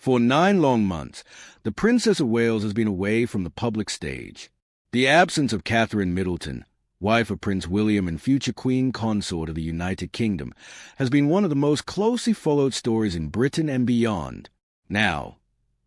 For 9 long months, the Princess of Wales has been away from the public stage. The absence of Catherine Middleton, wife of Prince William and future Queen Consort of the United Kingdom, has been one of the most closely followed stories in Britain and beyond. Now,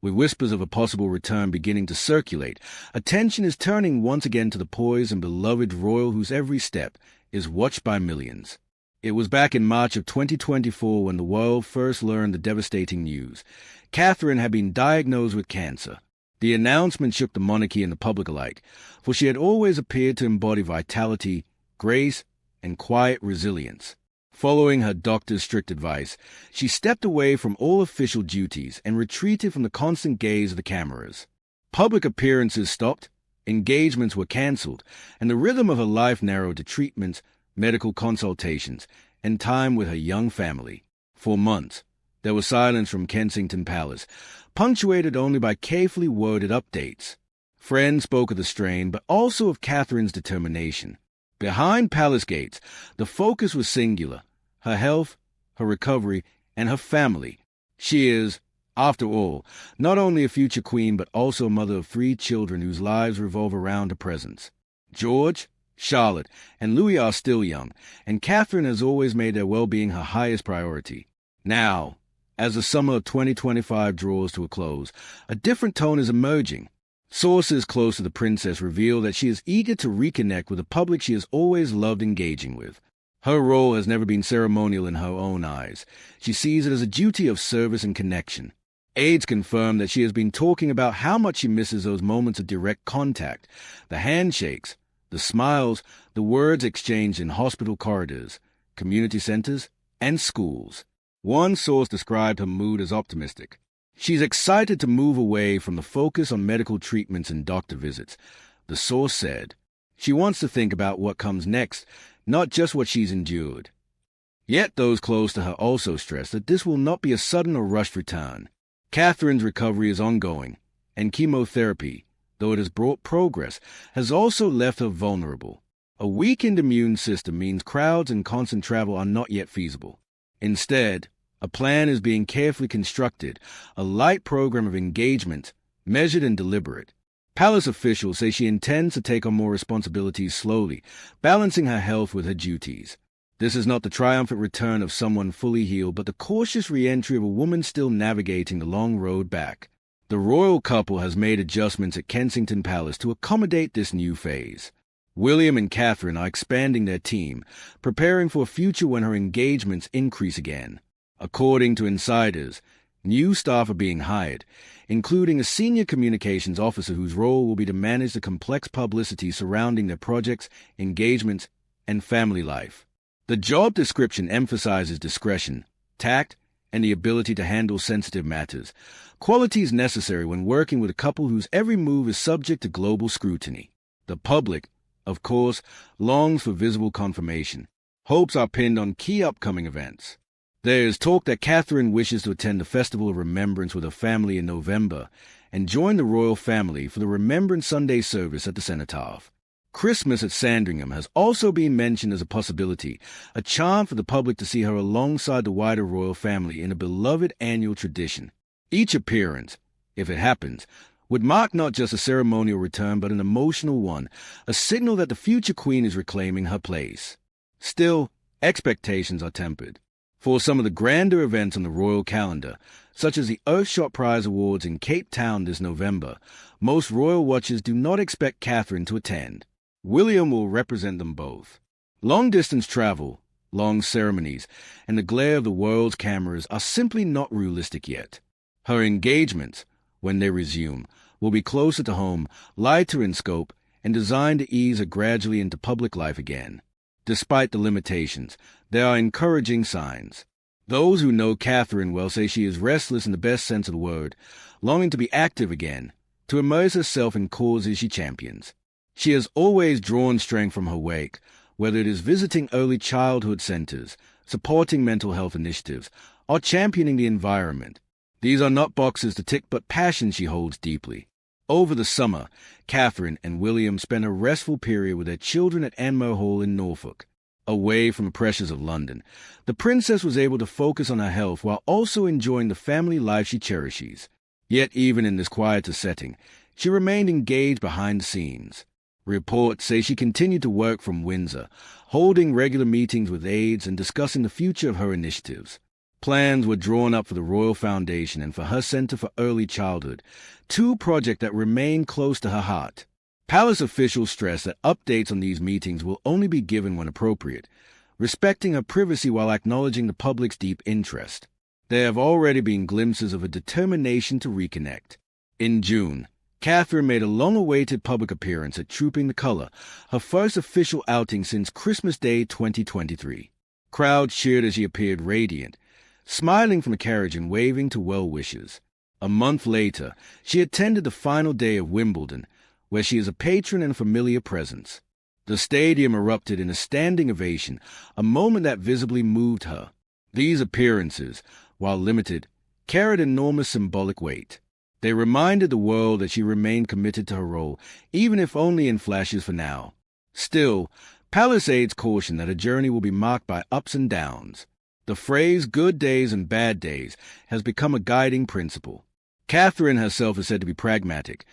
with whispers of a possible return beginning to circulate, attention is turning once again to the poised and beloved royal whose every step is watched by millions. It was back in March of 2024 when the world first learned the devastating news. Catherine had been diagnosed with cancer. The announcement shook the monarchy and the public alike, for she had always appeared to embody vitality, grace, and quiet resilience. Following her doctor's strict advice, she stepped away from all official duties and retreated from the constant gaze of the cameras. Public appearances stopped, engagements were cancelled, and the rhythm of her life narrowed to treatments, medical consultations, and time with her young family. For months, there was silence from Kensington Palace, punctuated only by carefully worded updates. Friends spoke of the strain, but also of Catherine's determination. Behind palace gates, the focus was singular: her health, her recovery, and her family. She is, after all, not only a future queen but also a mother of 3 children whose lives revolve around her presence. George, Charlotte, and Louis are still young, and Catherine has always made their well-being her highest priority. Now, as the summer of 2025 draws to a close, a different tone is emerging. Sources close to the princess reveal that she is eager to reconnect with the public she has always loved engaging with. Her role has never been ceremonial in her own eyes. She sees it as a duty of service and connection. Aides confirm that she has been talking about how much she misses those moments of direct contact, the handshakes, the smiles, the words exchanged in hospital corridors, community centers, and schools. One source described her mood as optimistic. She's excited to move away from the focus on medical treatments and doctor visits. The source said, she wants to think about what comes next, not just what she's endured. Yet those close to her also stress that this will not be a sudden or rushed return. Catherine's recovery is ongoing, and chemotherapy, though it has brought progress, has also left her vulnerable. A weakened immune system means crowds and constant travel are not yet feasible. Instead, a plan is being carefully constructed, a light program of engagement, measured and deliberate. Palace officials say she intends to take on more responsibilities slowly, balancing her health with her duties. This is not the triumphant return of someone fully healed, but the cautious re-entry of a woman still navigating the long road back. The royal couple has made adjustments at Kensington Palace to accommodate this new phase. William and Catherine are expanding their team, preparing for a future when her engagements increase again. According to insiders, new staff are being hired, including a senior communications officer whose role will be to manage the complex publicity surrounding their projects, engagements, and family life. The job description emphasizes discretion, tact, and the ability to handle sensitive matters, qualities necessary when working with a couple whose every move is subject to global scrutiny. The public, of course, longs for visible confirmation. Hopes are pinned on key upcoming events. There is talk that Catherine wishes to attend the Festival of Remembrance with her family in November and join the royal family for the Remembrance Sunday service at the Cenotaph. Christmas at Sandringham has also been mentioned as a possibility, a charm for the public to see her alongside the wider royal family in a beloved annual tradition. Each appearance, if it happens, would mark not just a ceremonial return but an emotional one, a signal that the future queen is reclaiming her place. Still, expectations are tempered. For some of the grander events on the royal calendar, such as the Earthshot Prize Awards in Cape Town this November, most royal watchers do not expect Catherine to attend. William will represent them both. Long-distance travel, long ceremonies, and the glare of the world's cameras are simply not realistic yet. Her engagements, when they resume, will be closer to home, lighter in scope, and designed to ease her gradually into public life again. Despite the limitations, there are encouraging signs. Those who know Catherine well say she is restless in the best sense of the word, longing to be active again, to immerse herself in causes she champions. She has always drawn strength from her wake, whether it is visiting early childhood centers, supporting mental health initiatives, or championing the environment. These are not boxes to tick, but passions she holds deeply. Over the summer, Catherine and William spent a restful period with their children at Anmer Hall in Norfolk. Away from the pressures of London, the princess was able to focus on her health while also enjoying the family life she cherishes. Yet even in this quieter setting, she remained engaged behind the scenes. Reports say she continued to work from Windsor, holding regular meetings with aides and discussing the future of her initiatives. Plans were drawn up for the Royal Foundation and for her Centre for Early Childhood, two projects that remain close to her heart. Palace officials stress that updates on these meetings will only be given when appropriate, respecting her privacy while acknowledging the public's deep interest. There have already been glimpses of a determination to reconnect. In June, Catherine made a long-awaited public appearance at Trooping the Colour, her first official outing since Christmas Day 2023. Crowds cheered as she appeared radiant, smiling from the carriage and waving to well-wishers. A month later, she attended the final day of Wimbledon, where she is a patron and familiar presence. The stadium erupted in a standing ovation, a moment that visibly moved her. These appearances, while limited, carried enormous symbolic weight. They reminded the world that she remained committed to her role, even if only in flashes for now. Still, palace aides caution that her journey will be marked by ups and downs. The phrase good days and bad days has become a guiding principle. Catherine herself is said to be pragmatic,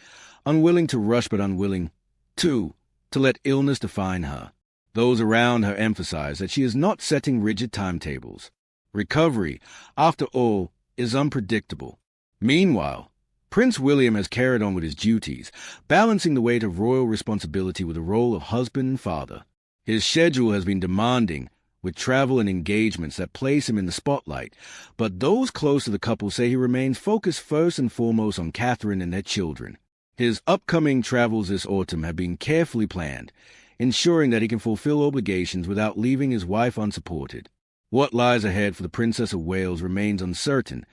unwilling to rush but unwilling, too, to let illness define her. Those around her emphasize that she is not setting rigid timetables. Recovery, after all, is unpredictable. Meanwhile, Prince William has carried on with his duties, balancing the weight of royal responsibility with the role of husband and father. His schedule has been demanding, with travel and engagements that place him in the spotlight, but those close to the couple say he remains focused first and foremost on Catherine and their children. His upcoming travels this autumn have been carefully planned, ensuring that he can fulfill obligations without leaving his wife unsupported. What lies ahead for the Princess of Wales remains uncertain,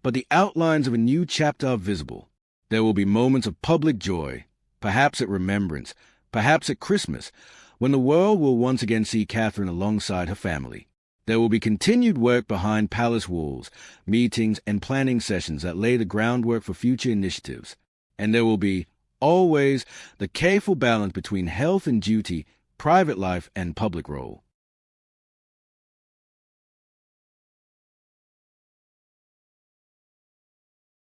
but the outlines of a new chapter are visible. There will be moments of public joy, perhaps at remembrance, perhaps at Christmas, when the world will once again see Catherine alongside her family. There will be continued work behind palace walls, meetings and planning sessions that lay the groundwork for future initiatives. And there will be, always, the careful balance between health and duty, private life and public role.